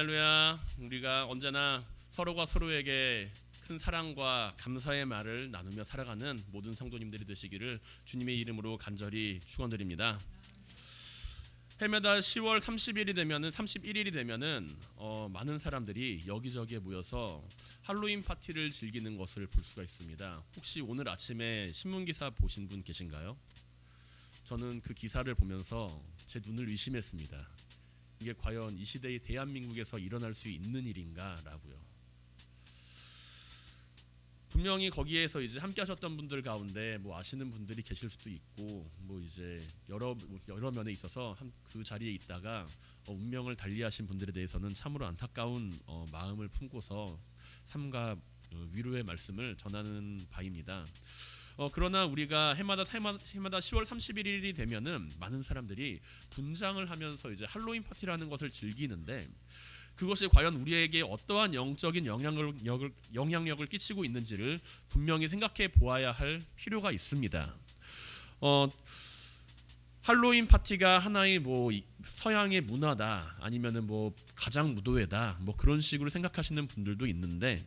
할렐루야. 우리가 언제나 서로가 서로에게 큰 사랑과 감사의 말을 나누며 살아가는 모든 성도님들이 되시기를 주님의 이름으로 간절히 축원드립니다. 해마다 10월 31일이 되면은 많은 사람들이 여기저기에 모여서 할로윈 파티를 즐기는 것을 볼 수가 있습니다. 혹시 오늘 아침에 신문 기사 보신 분 계신가요? 저는 그 기사를 보면서 제 눈을 의심했습니다. 이게 과연 이 시대의 대한민국에서 일어날 수 있는 일인가라고요. 분명히 거기에서 이제 함께 하셨던 분들 가운데 뭐 아시는 분들이 계실 수도 있고 뭐 이제 여러 면에 있어서 그 자리에 있다가 운명을 달리하신 분들에 대해서는 참으로 안타까운 마음을 품고서 삼가 위로의 말씀을 전하는 바입니다. 그러나 우리가 해마다 10월 31일이 되면은 많은 사람들이 분장을 하면서 이제 할로윈 파티라는 것을 즐기는데 그것이 과연 우리에게 어떠한 영적인 영향력을 끼치고 있는지를 분명히 생각해 보아야 할 필요가 있습니다. 할로윈 파티가 하나의 뭐 서양의 문화다 아니면은 뭐 가장 무도회다 뭐 그런 식으로 생각하시는 분들도 있는데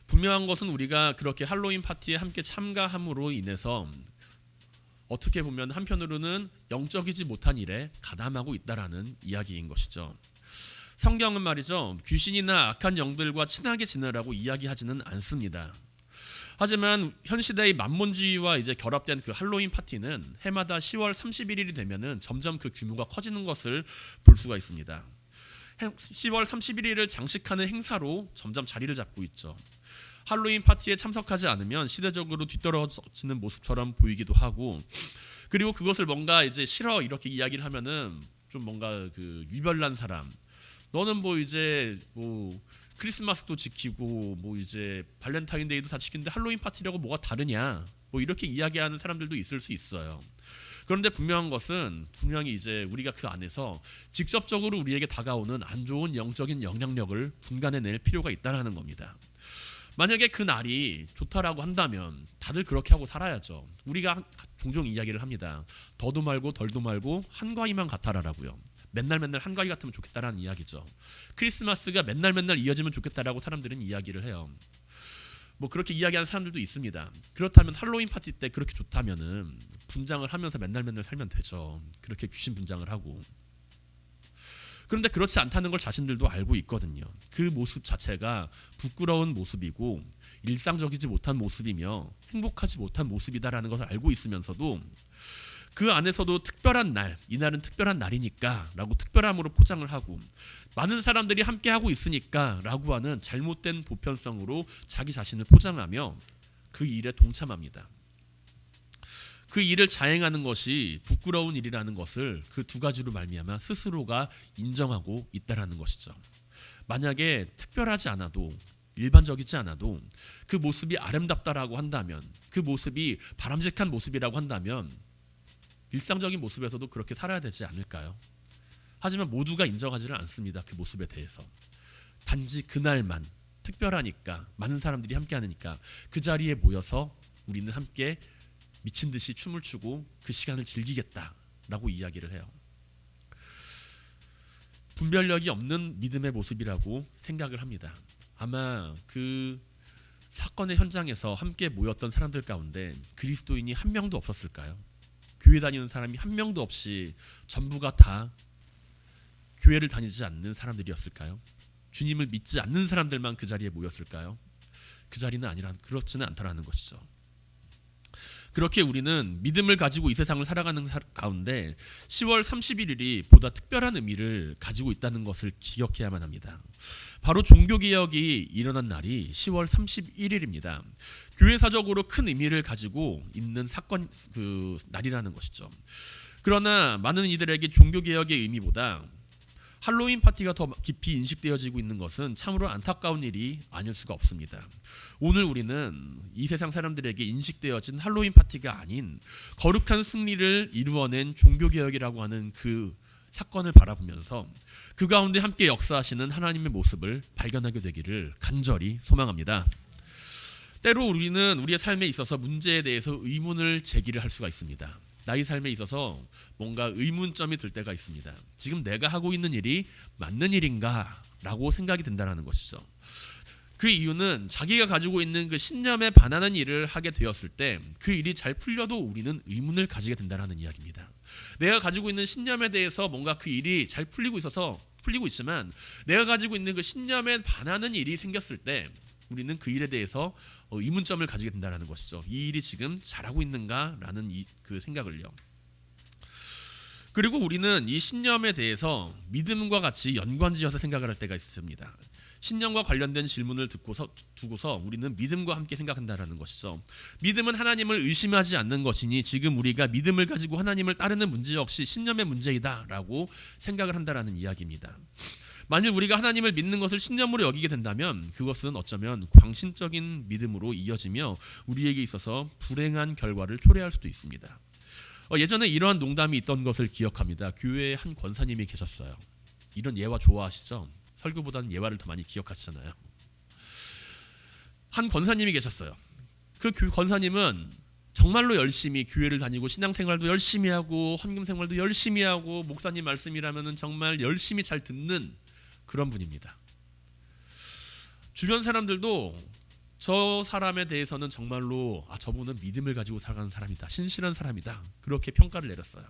분명한 것은 우리가 그렇게 할로윈 파티에 함께 참가함으로 인해서 어떻게 보면 한편으로는 영적이지 못한 일에 가담하고 있다라는 이야기인 것이죠. 성경은 말이죠. 귀신이나 악한 영들과 친하게 지내라고 이야기하지는 않습니다. 하지만 현 시대의 만몬주의와 이제 결합된 그 할로윈 파티는 해마다 10월 31일이 되면은 점점 그 규모가 커지는 것을 볼 수가 있습니다. 10월 31일을 장식하는 행사로 점점 자리를 잡고 있죠. 할로윈 파티에 참석하지 않으면 시대적으로 뒤떨어지는 모습처럼 보이기도 하고 그리고 그것을 뭔가 이제 싫어 이렇게 이야기를 하면은 좀 뭔가 그 유별난 사람 너는 뭐 이제 뭐 크리스마스도 지키고 뭐 이제 발렌타인데이도 다 지키는데 할로윈 파티라고 뭐가 다르냐 뭐 이렇게 이야기하는 사람들도 있을 수 있어요. 그런데 분명한 것은 분명히 이제 우리가 그 안에서 직접적으로 우리에게 다가오는 안 좋은 영적인 영향력을 분간해낼 필요가 있다는 겁니다. 만약에 그 날이 좋다라고 한다면 다들 그렇게 하고 살아야죠. 우리가 종종 이야기를 합니다. 더도 말고 덜도 말고 한가위만 같아라라고요. 맨날 한가위 같으면 좋겠다라는 이야기죠. 크리스마스가 맨날 이어지면 좋겠다라고 사람들은 이야기를 해요. 뭐 그렇게 이야기하는 사람들도 있습니다. 그렇다면 할로윈 파티 때 그렇게 좋다면은 분장을 하면서 맨날 살면 되죠. 그렇게 귀신 분장을 하고. 그런데 그렇지 않다는 걸 자신들도 알고 있거든요. 그 모습 자체가 부끄러운 모습이고 일상적이지 못한 모습이며 행복하지 못한 모습이다라는 것을 알고 있으면서도 그 안에서도 특별한 날, 이날은 특별한 날이니까 라고 특별함으로 포장을 하고 많은 사람들이 함께하고 있으니까 라고 하는 잘못된 보편성으로 자기 자신을 포장하며 그 일에 동참합니다. 그 일을 자행하는 것이 부끄러운 일이라는 것을 그 두 가지로 말미암아 스스로가 인정하고 있다라는 것이죠. 만약에 특별하지 않아도 일반적이지 않아도 그 모습이 아름답다라고 한다면 그 모습이 바람직한 모습이라고 한다면 일상적인 모습에서도 그렇게 살아야 되지 않을까요? 하지만 모두가 인정하지는 않습니다. 그 모습에 대해서. 단지 그날만 특별하니까 많은 사람들이 함께하니까 그 자리에 모여서 우리는 함께 미친 듯이 춤을 추고 그 시간을 즐기겠다라고 이야기를 해요. 분별력이 없는 믿음의 모습이라고 생각을 합니다. 아마 그 사건의 현장에서 함께 모였던 사람들 가운데 그리스도인이 한 명도 없었을까요? 교회 다니는 사람이 한 명도 없이 전부가 다 교회를 다니지 않는 사람들이었을까요? 주님을 믿지 않는 사람들만 그 자리에 모였을까요? 그 자리는 그렇지는 않다라는 것이죠. 그렇게 우리는 믿음을 가지고 이 세상을 살아가는 가운데 10월 31일이 보다 특별한 의미를 가지고 있다는 것을 기억해야만 합니다. 바로 종교개혁이 일어난 날이 10월 31일입니다. 교회사적으로 큰 의미를 가지고 있는 사건 그 날이라는 것이죠. 그러나 많은 이들에게 종교개혁의 의미보다 할로윈 파티가 더 깊이 인식되어지고 있는 것은 참으로 안타까운 일이 아닐 수가 없습니다. 오늘 우리는 이 세상 사람들에게 인식되어진 할로윈 파티가 아닌 거룩한 승리를 이루어낸 종교개혁이라고 하는 그 사건을 바라보면서 그 가운데 함께 역사하시는 하나님의 모습을 발견하게 되기를 간절히 소망합니다. 때로 우리는 우리의 삶에 있어서 문제에 대해서 의문을 제기를 할 수가 있습니다. 나의 삶에 있어서 뭔가 의문점이 들 때가 있습니다. 지금 내가 하고 있는 일이 맞는 일인가? 라고 생각이 든다는 것이죠. 그 이유는 자기가 가지고 있는 그 신념에 반하는 일을 하게 되었을 때 그 일이 잘 풀려도 우리는 의문을 가지게 된다는 이야기입니다. 내가 가지고 있는 신념에 대해서 뭔가 그 일이 잘 풀리고 있지만 내가 가지고 있는 그 신념에 반하는 일이 생겼을 때 우리는 그 일에 대해서 의문점을 가지게 된다는 것이죠. 이 일이 지금 잘하고 있는가라는 그 생각을요. 그리고 우리는 이 신념에 대해서 믿음과 같이 연관지어서 생각을 할 때가 있습니다. 신념과 관련된 질문을 두고서 우리는 믿음과 함께 생각한다는 것이죠. 믿음은 하나님을 의심하지 않는 것이니 지금 우리가 믿음을 가지고 하나님을 따르는 문제 역시 신념의 문제이다라고 생각을 한다는 이야기입니다. 만일 우리가 하나님을 믿는 것을 신념으로 여기게 된다면 그것은 어쩌면 광신적인 믿음으로 이어지며 우리에게 있어서 불행한 결과를 초래할 수도 있습니다. 예전에 이러한 농담이 있던 것을 기억합니다. 교회에 한 권사님이 계셨어요. 이런 예화 좋아하시죠? 설교보다는 예화를 더 많이 기억하시잖아요. 한 권사님이 계셨어요. 그 권사님은 정말로 열심히 교회를 다니고 신앙생활도 열심히 하고 헌금생활도 열심히 하고 목사님 말씀이라면 정말 열심히 잘 듣는 그런 분입니다. 주변 사람들도 저 사람에 대해서는 정말로 저분은 믿음을 가지고 살아가는 사람이다. 신실한 사람이다. 그렇게 평가를 내렸어요.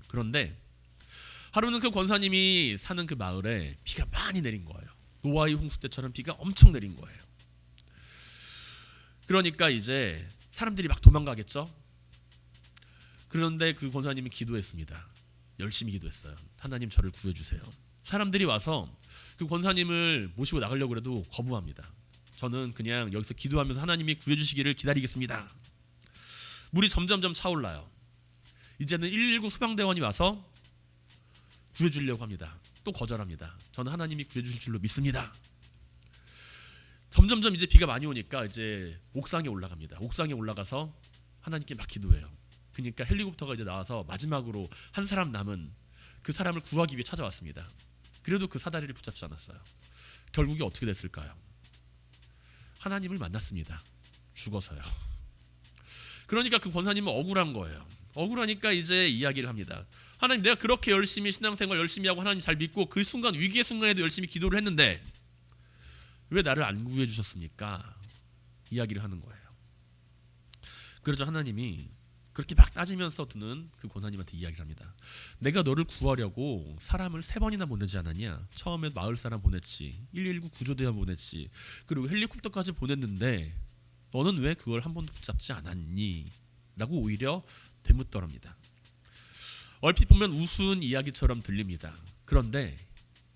그런데 하루는 그 권사님이 사는 그 마을에 비가 많이 내린 거예요. 노아의 홍수 때처럼 비가 엄청 내린 거예요. 그러니까 이제 사람들이 막 도망가겠죠. 그런데 그 권사님이 기도했습니다. 열심히 기도했어요. 하나님 저를 구해주세요. 사람들이 와서 그 권사님을 모시고 나가려고 해도 거부합니다. 저는 그냥 여기서 기도하면서 하나님이 구해주시기를 기다리겠습니다. 물이 점점점 차올라요. 이제는 119 소방대원이 와서 구해주려고 합니다. 또 거절합니다. 저는 하나님이 구해주실 줄로 믿습니다. 점점점 이제 비가 많이 오니까 이제 옥상에 올라갑니다. 옥상에 올라가서 하나님께 막 기도해요. 그러니까 헬리콥터가 이제 나와서 마지막으로 한 사람 남은 그 사람을 구하기 위해 찾아왔습니다. 그래도 그 사다리를 붙잡지 않았어요. 결국에 어떻게 됐을까요? 하나님을 만났습니다. 죽어서요. 그러니까 그 권사님은 억울한 거예요. 억울하니까 이제 이야기를 합니다. 하나님, 내가 그렇게 열심히 신앙생활 열심히 하고 하나님 잘 믿고 그 순간 위기의 순간에도 열심히 기도를 했는데 왜 나를 안 구해 주셨습니까? 이야기를 하는 거예요. 그러자 하나님이 그렇게 막 따지면서 드는 그 권사님한테 이야기를 합니다. 내가 너를 구하려고 사람을 3번이나 보내지 않았냐? 처음에 마을 사람 보냈지, 119 구조대원 보냈지, 그리고 헬리콥터까지 보냈는데 너는 왜 그걸 한 번도 붙잡지 않았니? 라고 오히려 되묻더랍니다. 얼핏 보면 우스운 이야기처럼 들립니다. 그런데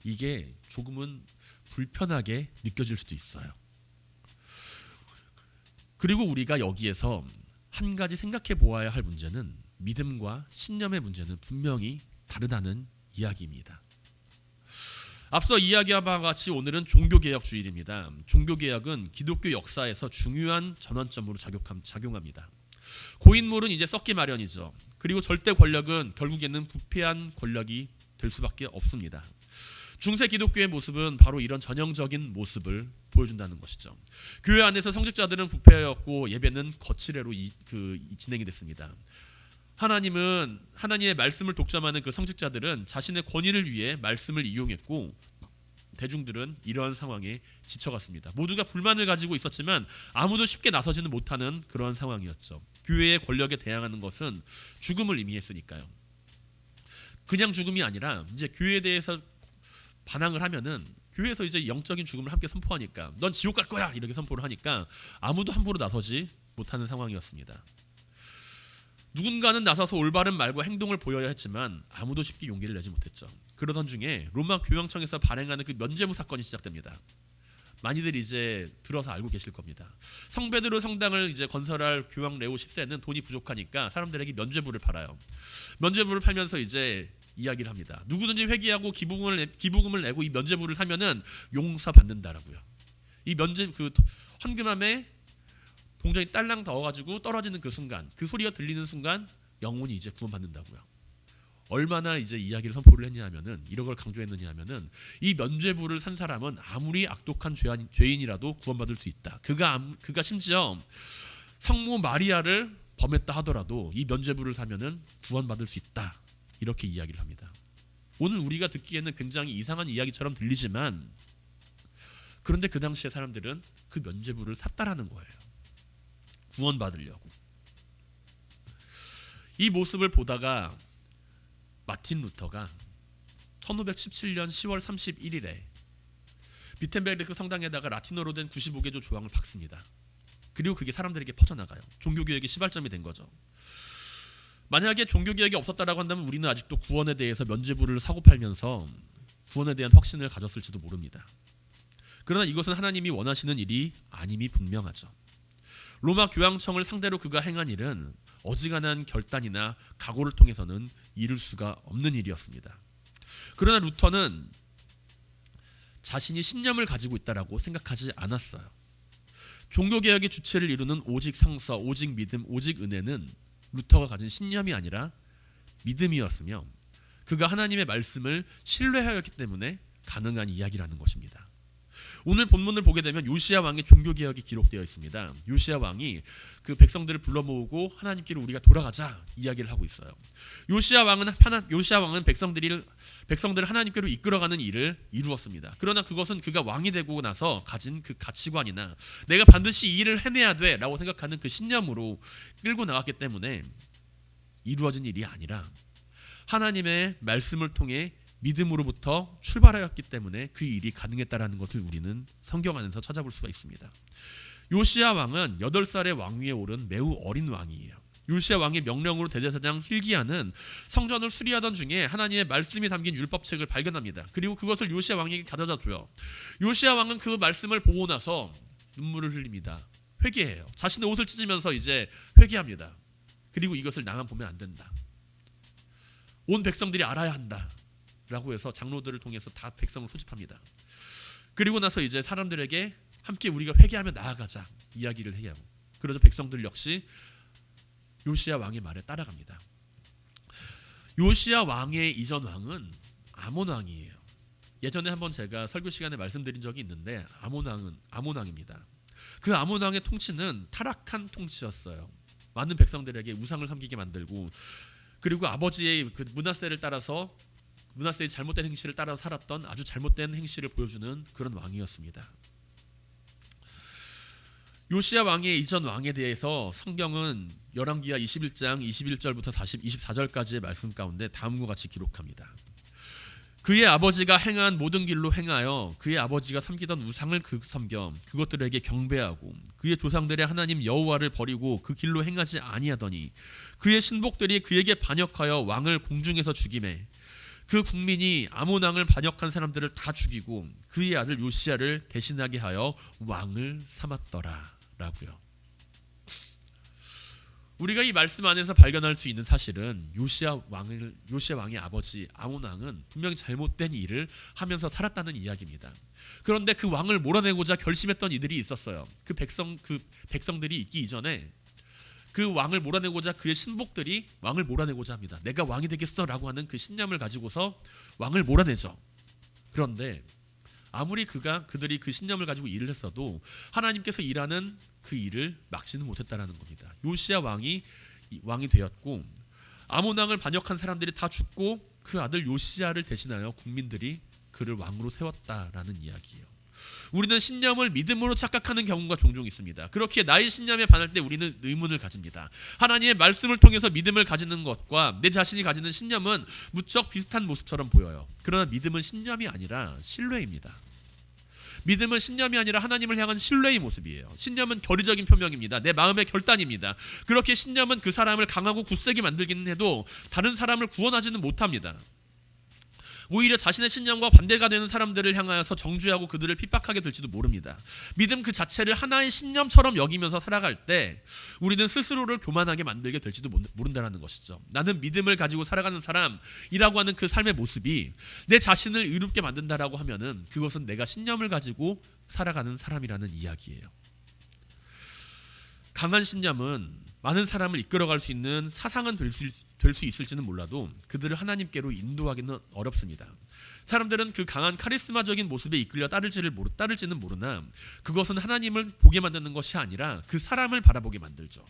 이게 조금은 불편하게 느껴질 수도 있어요. 그리고 우리가 여기에서 한 가지 생각해 보아야 할 문제는 믿음과 신념의 문제는 분명히 다르다는 이야기입니다. 앞서 이야기한 바와 같이 오늘은 종교개혁 주일입니다. 종교개혁은 기독교 역사에서 중요한 전환점으로 작용합니다. 고인물은 이제 썩기 마련이죠. 그리고 절대 권력은 결국에는 부패한 권력이 될 수밖에 없습니다. 중세 기독교의 모습은 바로 이런 전형적인 모습을 보여준다는 것이죠. 교회 안에서 성직자들은 부패하였고 예배는 거칠애로 진행이 됐습니다. 하나님의 말씀을 독점하는 그 성직자들은 자신의 권위를 위해 말씀을 이용했고 대중들은 이러한 상황에 지쳐갔습니다. 모두가 불만을 가지고 있었지만 아무도 쉽게 나서지는 못하는 그런 상황이었죠. 교회의 권력에 대항하는 것은 죽음을 의미했으니까요. 그냥 죽음이 아니라 이제 교회에 대해서 반항을 하면은 교회에서 이제 영적인 죽음을 함께 선포하니까 넌 지옥 갈 거야 이렇게 선포를 하니까 아무도 함부로 나서지 못하는 상황이었습니다. 누군가는 나서서 올바른 말과 행동을 보여야 했지만 아무도 쉽게 용기를 내지 못했죠. 그러던 중에 로마 교황청에서 발행하는 그 면죄부 사건이 시작됩니다. 많이들 이제 들어서 알고 계실 겁니다. 성 베드로 성당을 이제 건설할 교황 레오 10세는 돈이 부족하니까 사람들에게 면죄부를 팔아요. 면죄부를 팔면서 이제 이야기를 합니다. 누구든지 회개하고 기부금을 내고 이 면죄부를 사면은 용서받는다라고요. 이 헌금함에 동전이 딸랑 넣어가지고 떨어지는 그 순간, 그 소리가 들리는 순간 영혼이 이제 구원받는다고요. 얼마나 이제 이야기를 선포를 했냐면은 이런 걸 강조했느냐면은 이 면죄부를 산 사람은 아무리 악독한 죄인이라도 구원받을 수 있다. 그가 심지어 성모 마리아를 범했다 하더라도 이 면죄부를 사면은 구원받을 수 있다. 이렇게 이야기를 합니다. 오늘 우리가 듣기에는 굉장히 이상한 이야기처럼 들리지만 그런데 그 당시에 사람들은 그 면죄부를 샀다라는 거예요. 구원받으려고. 이 모습을 보다가 마틴 루터가 1517년 10월 31일에 비텐베르크 성당에다가 라틴어로 된 95개조 조항을 박습니다. 그리고 그게 사람들에게 퍼져나가요. 종교개혁의 시발점이 된 거죠. 만약에 종교개혁이 없었다라고 한다면 우리는 아직도 구원에 대해서 면죄부를 사고 팔면서 구원에 대한 확신을 가졌을지도 모릅니다. 그러나 이것은 하나님이 원하시는 일이 아님이 분명하죠. 로마 교황청을 상대로 그가 행한 일은 어지간한 결단이나 각오를 통해서는 이룰 수가 없는 일이었습니다. 그러나 루터는 자신이 신념을 가지고 있다라고 생각하지 않았어요. 종교개혁의 주체를 이루는 오직 성서, 오직 믿음, 오직 은혜는 루터가 가진 신념이 아니라 믿음이었으며 그가 하나님의 말씀을 신뢰하였기 때문에 가능한 이야기라는 것입니다. 오늘 본문을 보게 되면 요시야 왕의 종교개혁이 기록되어 있습니다. 요시야 왕이 그 백성들을 불러 모으고 하나님께로 우리가 돌아가자 이야기를 하고 있어요. 요시야 왕은 백성들을 하나님께로 이끌어가는 일을 이루었습니다. 그러나 그것은 그가 왕이 되고 나서 가진 그 가치관이나 내가 반드시 이 일을 해내야 돼라고 생각하는 그 신념으로 끌고 나갔기 때문에 이루어진 일이 아니라 하나님의 말씀을 통해 믿음으로부터 출발하였기 때문에 그 일이 가능했다라는 것을 우리는 성경 안에서 찾아볼 수가 있습니다. 요시야 왕은 8살의 왕위에 오른 매우 어린 왕이에요. 요시야 왕의 명령으로 대제사장 hil기야는 성전을 수리하던 중에 하나님의 말씀이 담긴 율법책을 발견합니다. 그리고 그것을 요시야 왕에게 가져다 줘요. 요시야 왕은 그 말씀을 보고 나서 눈물을 흘립니다. 회개해요. 자신의 옷을 찢으면서 이제 회개합니다. 그리고 이것을 나만 보면 안 된다. 온 백성들이 알아야 한다. 라고 해서 장로들을 통해서 다 백성을 소집합니다. 그리고 나서 이제 사람들에게 함께 우리가 회개하며 나아가자 이야기를 해요. 그러자 백성들 역시 요시야 왕의 말에 따라갑니다. 요시야 왕의 이전 왕은 아몬 왕이에요. 예전에 한번 제가 설교 시간에 말씀드린 적이 있는데 아몬 왕입니다. 그 아몬 왕의 통치는 타락한 통치였어요. 많은 백성들에게 우상을 섬기게 만들고 그리고 아버지의 그 문하세의 잘못된 행실을 따라 살았던 아주 잘못된 행실을 보여주는 그런 왕이었습니다. 요시야 왕의 이전 왕에 대해서 성경은 열왕기하 21장 21절부터 24절까지의 말씀 가운데 다음과 같이 기록합니다. 그의 아버지가 행한 모든 길로 행하여 그의 아버지가 섬기던 우상을 섬겨 그것들에게 경배하고 그의 조상들의 하나님 여호와를 버리고 그 길로 행하지 아니하더니 그의 신복들이 그에게 반역하여 왕을 공중에서 죽이매 그 국민이 아몬 왕을 반역한 사람들을 다 죽이고 그의 아들 요시야를 대신하게 하여 왕을 삼았더라라고요. 우리가 이 말씀 안에서 발견할 수 있는 사실은 요시야 왕의 아버지 아몬 왕은 분명히 잘못된 일을 하면서 살았다는 이야기입니다. 그런데 그 왕을 몰아내고자 결심했던 이들이 있었어요. 그 백성들이 있기 이전에 그 왕을 몰아내고자 그의 신복들이 왕을 몰아내고자 합니다. 내가 왕이 되겠어라고 하는 그 신념을 가지고서 왕을 몰아내죠. 그런데 아무리 그들이 그 신념을 가지고 일을 했어도 하나님께서 일하는 그 일을 막지는 못했다라는 겁니다. 요시야 왕이 되었고 아몬 왕을 반역한 사람들이 다 죽고 그 아들 요시야를 대신하여 국민들이 그를 왕으로 세웠다라는 이야기예요. 우리는 신념을 믿음으로 착각하는 경우가 종종 있습니다. 그렇게 나의 신념에 반할 때 우리는 의문을 가집니다. 하나님의 말씀을 통해서 믿음을 가지는 것과 내 자신이 가지는 신념은 무척 비슷한 모습처럼 보여요. 그러나 믿음은 신념이 아니라 신뢰입니다. 믿음은 신념이 아니라 하나님을 향한 신뢰의 모습이에요. 신념은 결의적인 표명입니다. 내 마음의 결단입니다. 그렇게 신념은 그 사람을 강하고 굳세게 만들기는 해도 다른 사람을 구원하지는 못합니다. 오히려 자신의 신념과 반대가 되는 사람들을 향하여서 정죄하고 그들을 핍박하게 될지도 모릅니다. 믿음 그 자체를 하나의 신념처럼 여기면서 살아갈 때 우리는 스스로를 교만하게 만들게 될지도 모른다는 것이죠. 나는 믿음을 가지고 살아가는 사람이라고 하는 그 삶의 모습이 내 자신을 의롭게 만든다라고 하면은 그것은 내가 신념을 가지고 살아가는 사람이라는 이야기예요. 강한 신념은 많은 사람을 이끌어갈 수 있는 사상은 될 수 있을지는 몰라도 그들을 하나님께로 인도하기는 어렵습니다. 사람들은 그 강한 카리스마적인 모습에 이끌려 따를지는 모르나 그것은 하나님을 보게 만드는 것이 아니라 그 사람을 바라보게 만들죠.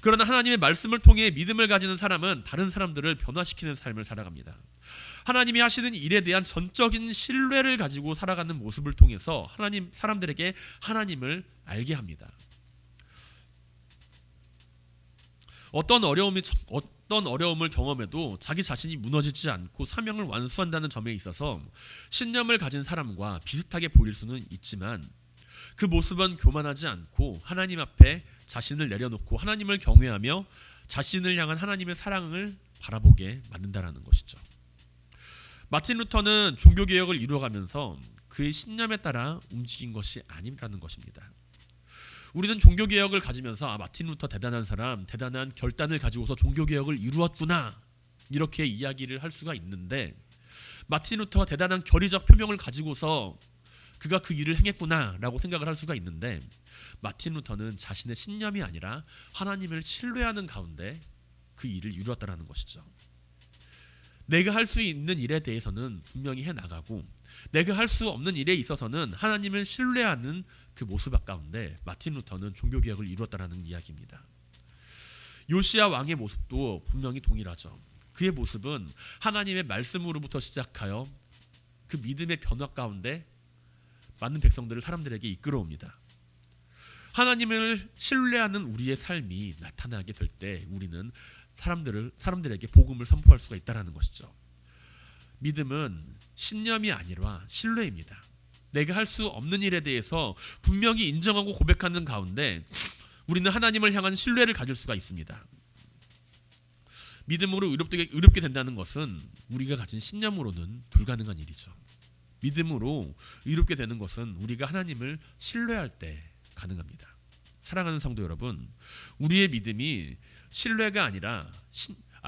그러나 하나님의 말씀을 통해 믿음을 가지는 사람은 다른 사람들을 변화시키는 삶을 살아갑니다. 하나님이 하시는 일에 대한 전적인 신뢰를 가지고 살아가는 모습을 통해서 사람들에게 하나님을 알게 합니다. 어떤 어려움을 경험해도 자기 자신이 무너지지 않고 사명을 완수한다는 점에 있어서 신념을 가진 사람과 비슷하게 보일 수는 있지만 그 모습은 교만하지 않고 하나님 앞에 자신을 내려놓고 하나님을 경외하며 자신을 향한 하나님의 사랑을 바라보게 만든다라는 것이죠. 마틴 루터는 종교개혁을 이루어가면서 그의 신념에 따라 움직인 것이 아니라는 것입니다. 우리는 종교개혁을 가지면서 마틴 루터 대단한 사람, 대단한 결단을 가지고서 종교개혁을 이루었구나 이렇게 이야기를 할 수가 있는데 마틴 루터가 대단한 결의적 표명을 가지고서 그가 그 일을 행했구나라고 생각을 할 수가 있는데 마틴 루터는 자신의 신념이 아니라 하나님을 신뢰하는 가운데 그 일을 이루었다라는 것이죠. 내가 할 수 있는 일에 대해서는 분명히 해나가고 내가 할 수 없는 일에 있어서는 하나님을 신뢰하는 그 모습 가운데 마틴 루터는 종교개혁을 이루었다라는 이야기입니다. 요시야 왕의 모습도 분명히 동일하죠. 그의 모습은 하나님의 말씀으로부터 시작하여 그 믿음의 변화 가운데 많은 백성들을 사람들에게 이끌어옵니다. 하나님을 신뢰하는 우리의 삶이 나타나게 될 때 우리는 사람들에게 복음을 선포할 수가 있다는 것이죠. 믿음은 신념이 아니라 신뢰입니다. 내가 할 수 없는 일에 대해서 분명히 인정하고 고백하는 가운데 우리는 하나님을 향한 신뢰를 가질 수가 있습니다. 믿음으로 의롭게 된다는 것은 우리가 가진 신념으로는 불가능한 일이죠. 믿음으로 의롭게 되는 것은 우리가 하나님을 신뢰할 때 가능합니다. 사랑하는 성도 여러분, 우리의 믿음이 신뢰가 아니라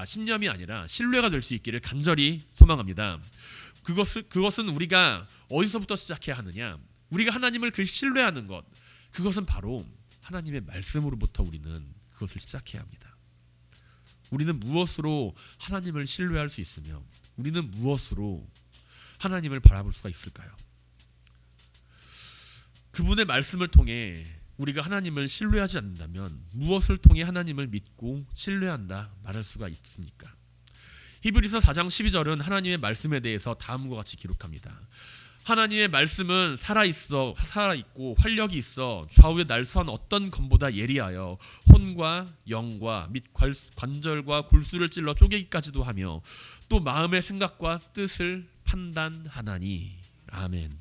신념이 아니라 신뢰가 될 수 있기를 간절히 소망합니다. 그것은 우리가 어디서부터 시작해야 하느냐? 우리가 하나님을 신뢰하는 것, 그것은 바로 하나님의 말씀으로부터 우리는 그것을 시작해야 합니다. 우리는 무엇으로 하나님을 신뢰할 수 있으며 우리는 무엇으로 하나님을 바라볼 수가 있을까요? 그분의 말씀을 통해 우리가 하나님을 신뢰하지 않는다면 무엇을 통해 하나님을 믿고 신뢰한다 말할 수가 있습니까? 히브리서 4장 12절은 하나님의 말씀에 대해서 다음과 같이 기록합니다. 하나님의 말씀은 살아있고 활력이 있어 좌우에 날선 어떤 검보다 예리하여 혼과 영과 및 관절과 골수를 찔러 쪼개기까지도 하며 또 마음의 생각과 뜻을 판단하나니. 아멘.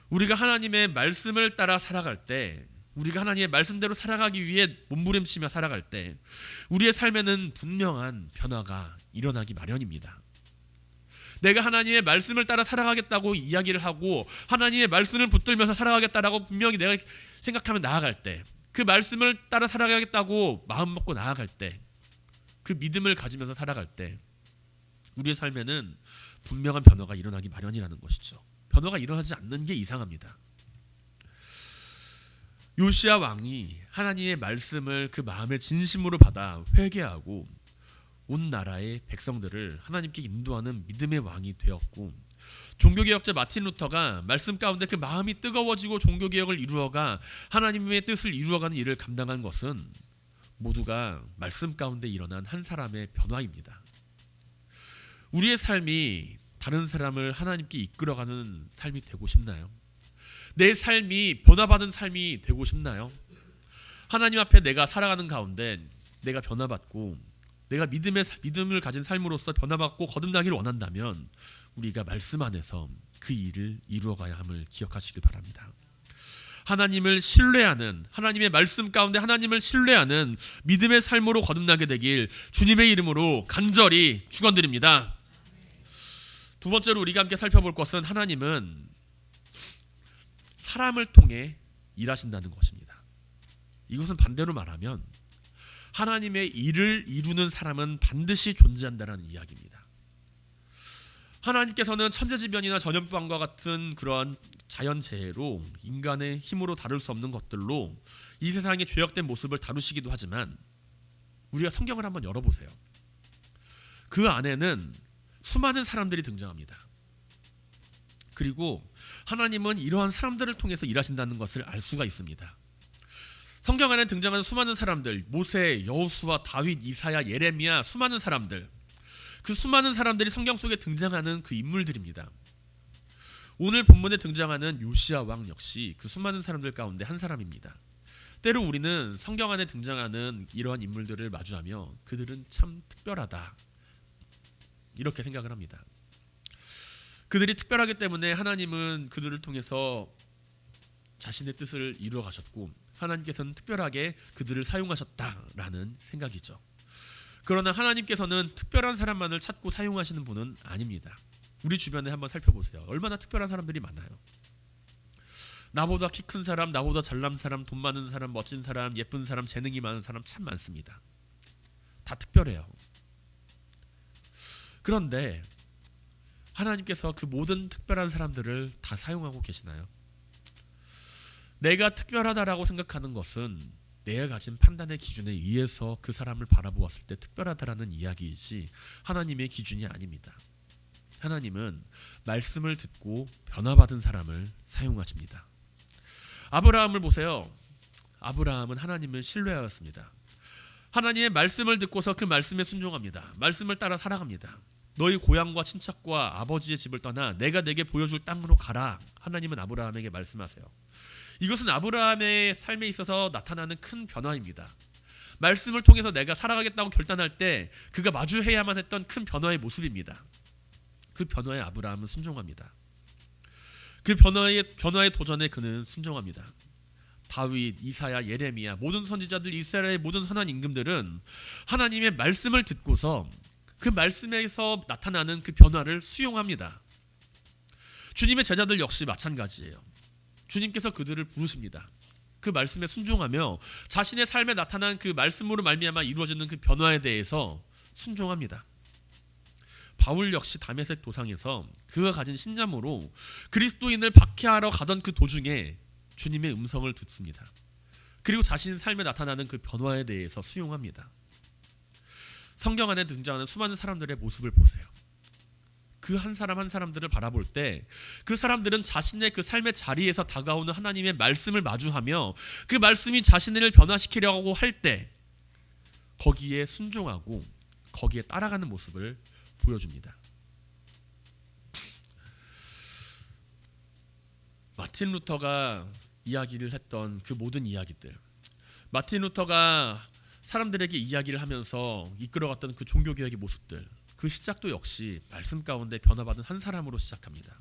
우리가 하나님의 말씀을 따라 살아갈 때, 우리가 하나님의 말씀대로 살아가기 위해 몸부림치며 살아갈 때 우리의 삶에는 분명한 변화가 일어나기 마련입니다. 내가 하나님의 말씀을 따라 살아가겠다고 이야기를 하고 하나님의 말씀을 붙들면서 살아가겠다라고 분명히 내가 생각하면 나아갈 때, 그 말씀을 따라 살아가겠다고 마음 먹고 나아갈 때, 그 믿음을 가지면서 살아갈 때 우리의 삶에는 분명한 변화가 일어나기 마련이라는 것이죠. 변화가 일어나지 않는 게 이상합니다. 요시야 왕이 하나님의 말씀을 그 마음의 진심으로 받아 회개하고 온 나라의 백성들을 하나님께 인도하는 믿음의 왕이 되었고, 종교개혁자 마틴 루터가 말씀 가운데 그 마음이 뜨거워지고 종교개혁을 이루어가 하나님의 뜻을 이루어가는 일을 감당한 것은 모두가 말씀 가운데 일어난 한 사람의 변화입니다. 우리의 삶이 다른 사람을 하나님께 이끌어가는 삶이 되고 싶나요? 내 삶이 변화받은 삶이 되고 싶나요? 하나님 앞에 내가 살아가는 가운데 내가 변화받고 내가 믿음을 가진 삶으로서 변화받고 거듭나기를 원한다면 우리가 말씀 안에서 그 일을 이루어가야 함을 기억하시길 바랍니다. 하나님을 신뢰하는, 하나님의 말씀 가운데 하나님을 신뢰하는 믿음의 삶으로 거듭나게 되길 주님의 이름으로 간절히 축원드립니다. 두 번째로 우리가 함께 살펴볼 것은 하나님은 사람을 통해 일하신다는 것입니다. 이것은 반대로 말하면 하나님의 일을 이루는 사람은 반드시 존재한다는 이야기입니다. 하나님께서는 천재지변이나 전염병과 같은 그러한 자연재해로 인간의 힘으로 다룰 수 없는 것들로 이 세상의 죄악된 모습을 다루시기도 하지만 우리가 성경을 한번 열어보세요. 그 안에는 수많은 사람들이 등장합니다. 그리고 하나님은 이러한 사람들을 통해서 일하신다는 것을 알 수가 있습니다. 성경 안에 등장하는 수많은 사람들, 모세, 여호수아, 다윗, 이사야, 예레미야, 수많은 사람들, 그 수많은 사람들이 성경 속에 등장하는 그 인물들입니다. 오늘 본문에 등장하는 요시야 왕 역시 그 수많은 사람들 가운데 한 사람입니다. 때로 우리는 성경 안에 등장하는 이러한 인물들을 마주하며 그들은 참 특별하다, 이렇게 생각을 합니다. 그들이 특별하기 때문에 하나님은 그들을 통해서 자신의 뜻을 이루어 가셨고 하나님께서는 특별하게 그들을 사용하셨다라는 생각이죠. 그러나 하나님께서는 특별한 사람만을 찾고 사용하시는 분은 아닙니다. 우리 주변에 한번 살펴보세요. 얼마나 특별한 사람들이 많아요. 나보다 키 큰 사람, 나보다 잘난 사람, 돈 많은 사람, 멋진 사람, 예쁜 사람, 재능이 많은 사람 참 많습니다. 다 특별해요. 그런데 하나님께서 그 모든 특별한 사람들을 다 사용하고 계시나요? 내가 특별하다라고 생각하는 것은 내가 가진 판단의 기준에 의해서 그 사람을 바라보았을 때 특별하다라는 이야기이지 하나님의 기준이 아닙니다. 하나님은 말씀을 듣고 변화받은 사람을 사용하십니다. 아브라함을 보세요. 아브라함은 하나님을 신뢰하였습니다. 하나님의 말씀을 듣고서 그 말씀에 순종합니다. 말씀을 따라 살아갑니다. 너희 고향과 친척과 아버지의 집을 떠나 내가 내게 보여줄 땅으로 가라. 하나님은 아브라함에게 말씀하세요. 이것은 아브라함의 삶에 있어서 나타나는 큰 변화입니다. 말씀을 통해서 내가 살아가겠다고 결단할 때 그가 마주해야만 했던 큰 변화의 모습입니다. 그 변화에 아브라함은 순종합니다. 그 변화의 도전에 그는 순종합니다. 다윗, 이사야, 예레미야, 모든 선지자들, 이스라엘의 모든 선한 임금들은 하나님의 말씀을 듣고서 그 말씀에서 나타나는 그 변화를 수용합니다. 주님의 제자들 역시 마찬가지예요. 주님께서 그들을 부르십니다. 그 말씀에 순종하며 자신의 삶에 나타난 그 말씀으로 말미암아 이루어지는 그 변화에 대해서 순종합니다. 바울 역시 다메섹 도상에서 그가 가진 신념으로 그리스도인을 박해하러 가던 그 도중에 주님의 음성을 듣습니다. 그리고 자신의 삶에 나타나는 그 변화에 대해서 수용합니다. 성경 안에 등장하는 수많은 사람들의 모습을 보세요. 그 한 사람 한 사람들을 바라볼 때 그 사람들은 자신의 그 삶의 자리에서 다가오는 하나님의 말씀을 마주하며 그 말씀이 자신을 변화시키려고 할 때 거기에 순종하고 거기에 따라가는 모습을 보여줍니다. 마틴 루터가 이야기를 했던 그 모든 이야기들, 마틴 루터가 사람들에게 이야기를 하면서 이끌어갔던 그 종교개혁의 모습들, 그 시작도 역시 말씀 가운데 변화받은 한 사람으로 시작합니다.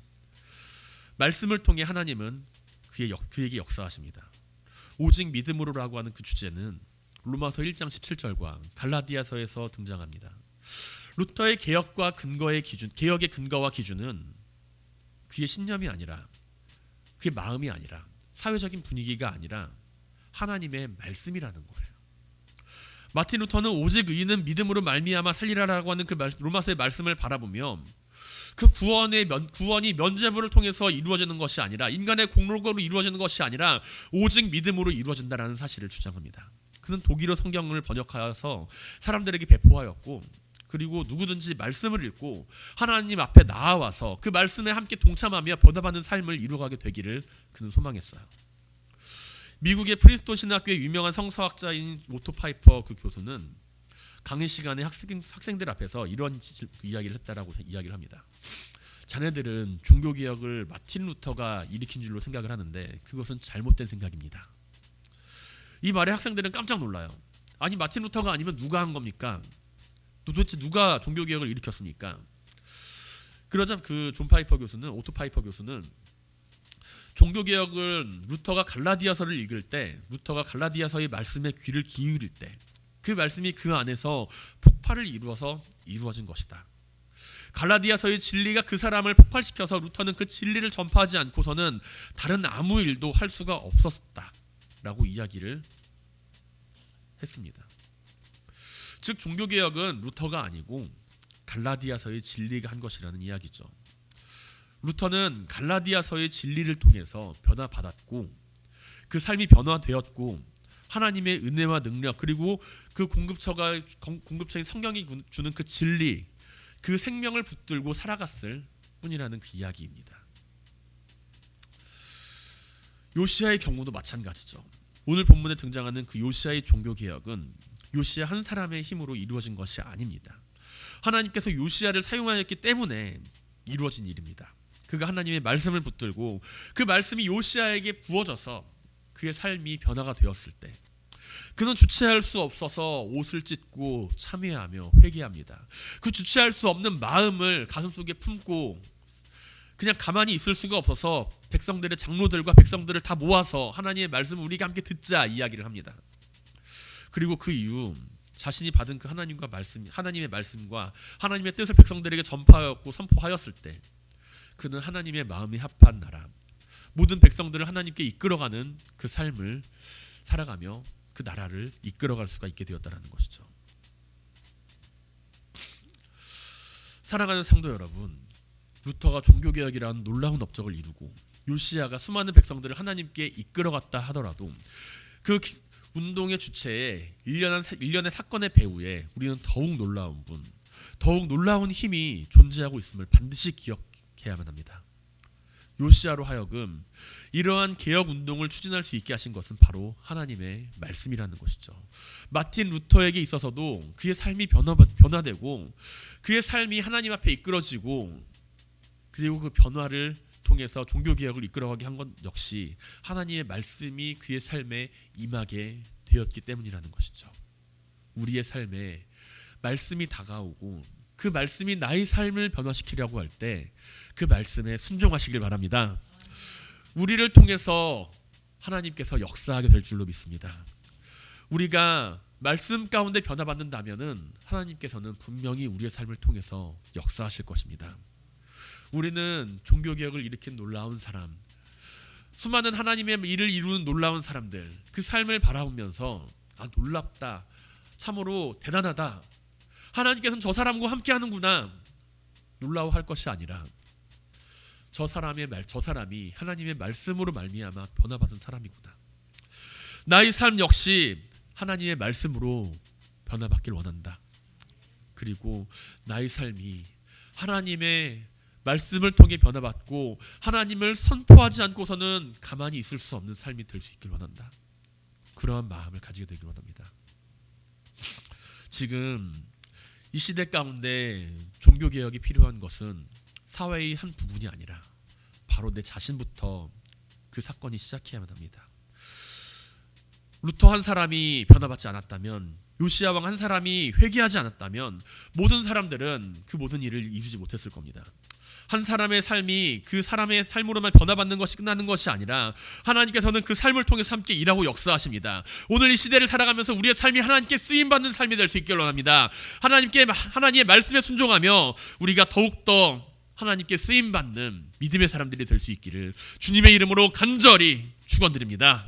말씀을 통해 하나님은 그에게 역사하십니다. 오직 믿음으로라고 하는 그 주제는 로마서 1장 17절과 갈라디아서에서 등장합니다. 루터의 개혁의 근거와 기준은 그의 신념이 아니라 그의 마음이 아니라 사회적인 분위기가 아니라 하나님의 말씀이라는 거예요. 마틴 루터는 오직 의인은 믿음으로 말미암아 살리라라고 하는 그 로마서의 말씀을 바라보며 그 구원이 면죄부를 통해서 이루어지는 것이 아니라 인간의 공로로 이루어지는 것이 아니라 오직 믿음으로 이루어진다라는 사실을 주장합니다. 그는 독일어 성경을 번역하여서 사람들에게 배포하였고 그리고 누구든지 말씀을 읽고 하나님 앞에 나아와서 그 말씀에 함께 동참하며 변화받는 삶을 이루어가게 되기를 그는 소망했어요. 미국의 프리스톤 신학교의 유명한 성서학자인 오토 파이퍼 그 교수는 강의 시간에 학생들 앞에서 이런 이야기를 했다라고 이야기를 합니다. 자네들은 종교개혁을 마틴 루터가 일으킨 줄로 생각을 하는데 그것은 잘못된 생각입니다. 이 말에 학생들은 깜짝 놀라요. 아니 마틴 루터가 아니면 누가 한 겁니까? 도대체 누가 종교개혁을 일으켰습니까? 그러자 그 오토 파이퍼 교수는 종교개혁은 루터가 갈라디아서를 읽을 때 루터가 갈라디아서의 말씀에 귀를 기울일 때 그 말씀이 그 안에서 폭발을 이루어서 이루어진 것이다. 갈라디아서의 진리가 그 사람을 폭발시켜서 루터는 그 진리를 전파하지 않고서는 다른 아무 일도 할 수가 없었다라고 이야기를 했습니다. 즉 종교개혁은 루터가 아니고 갈라디아서의 진리가 한 것이라는 이야기죠. 루터는 갈라디아서의 진리를 통해서 변화받았고 그 삶이 변화되었고 하나님의 은혜와 능력 그리고 그 공급처인 성경이 주는 그 진리 그 생명을 붙들고 살아갔을 뿐이라는 그 이야기입니다. 요시야의 경우도 마찬가지죠. 오늘 본문에 등장하는 그 요시야의 종교개혁은 요시야 한 사람의 힘으로 이루어진 것이 아닙니다. 하나님께서 요시야를 사용하였기 때문에 이루어진 일입니다. 그가 하나님의 말씀을 붙들고 그 말씀이 요시야에게 부어져서 그의 삶이 변화가 되었을 때 그는 주체할 수 없어서 옷을 찢고 참회하며 회개합니다. 그 주체할 수 없는 마음을 가슴속에 품고 그냥 가만히 있을 수가 없어서 백성들의 장로들과 백성들을 다 모아서 하나님의 말씀을 우리가 함께 듣자 이야기를 합니다. 그리고 그 이후 자신이 받은 그 하나님의 말씀과 하나님의 뜻을 백성들에게 전파하였고 선포하였을 때 그는 하나님의 마음이 합한 나라, 모든 백성들을 하나님께 이끌어가는 그 삶을 살아가며 그 나라를 이끌어갈 수가 있게 되었다는 것이죠. 사랑하는 성도 여러분, 루터가 종교개혁이라는 놀라운 업적을 이루고 요시야가 수많은 백성들을 하나님께 이끌어갔다 하더라도 그 운동의 주체에 일련의 사건의 배후에 우리는 더욱 놀라운 분, 더욱 놀라운 힘이 존재하고 있음을 반드시 기억해야만 합니다. 요시야로 하여금 이러한 개혁 운동을 추진할 수 있게 하신 것은 바로 하나님의 말씀이라는 것이죠. 마틴 루터에게 있어서도 그의 삶이 변화되고 그의 삶이 하나님 앞에 이끌어지고 그리고 그 변화를 통해서 종교개혁을 이끌어가게 한 것 역시 하나님의 말씀이 그의 삶에 임하게 되었기 때문이라는 것이죠. 우리의 삶에 말씀이 다가오고 그 말씀이 나의 삶을 변화시키려고 할 때 그 말씀에 순종하시길 바랍니다. 우리를 통해서 하나님께서 역사하게 될 줄로 믿습니다. 우리가 말씀 가운데 변화받는다면은 하나님께서는 분명히 우리의 삶을 통해서 역사하실 것입니다. 우리는 종교개혁을 일으킨 놀라운 사람, 수많은 하나님의 일을 이루는 놀라운 사람들, 그 삶을 바라보면서 놀랍다, 참으로 대단하다, 하나님께서는 저 사람과 함께 하는구나 놀라워할 것이 아니라 저 사람이 하나님의 말씀으로 말미암아 변화받은 사람이구나, 나의 삶 역시 하나님의 말씀으로 변화받길 원한다. 그리고 나의 삶이 하나님의 말씀을 통해 변화받고 하나님을 선포하지 않고서는 가만히 있을 수 없는 삶이 될 수 있길 원한다. 그러한 마음을 가지게 되길 원합니다. 지금 이 시대 가운데 종교개혁이 필요한 것은 사회의 한 부분이 아니라 바로 내 자신부터 그 사건이 시작해야만 합니다. 루터 한 사람이 변화받지 않았다면, 요시야 왕 한 사람이 회개하지 않았다면 모든 사람들은 그 모든 일을 이루지 못했을 겁니다. 한 사람의 삶이 그 사람의 삶으로만 변화받는 것이 끝나는 것이 아니라 하나님께서는 그 삶을 통해서 함께 일하고 역사하십니다. 오늘 이 시대를 살아가면서 우리의 삶이 하나님께 쓰임받는 삶이 될 수 있기를 원합니다. 하나님의 말씀에 순종하며 우리가 더욱더 하나님께 쓰임받는 믿음의 사람들이 될 수 있기를 주님의 이름으로 간절히 축원드립니다.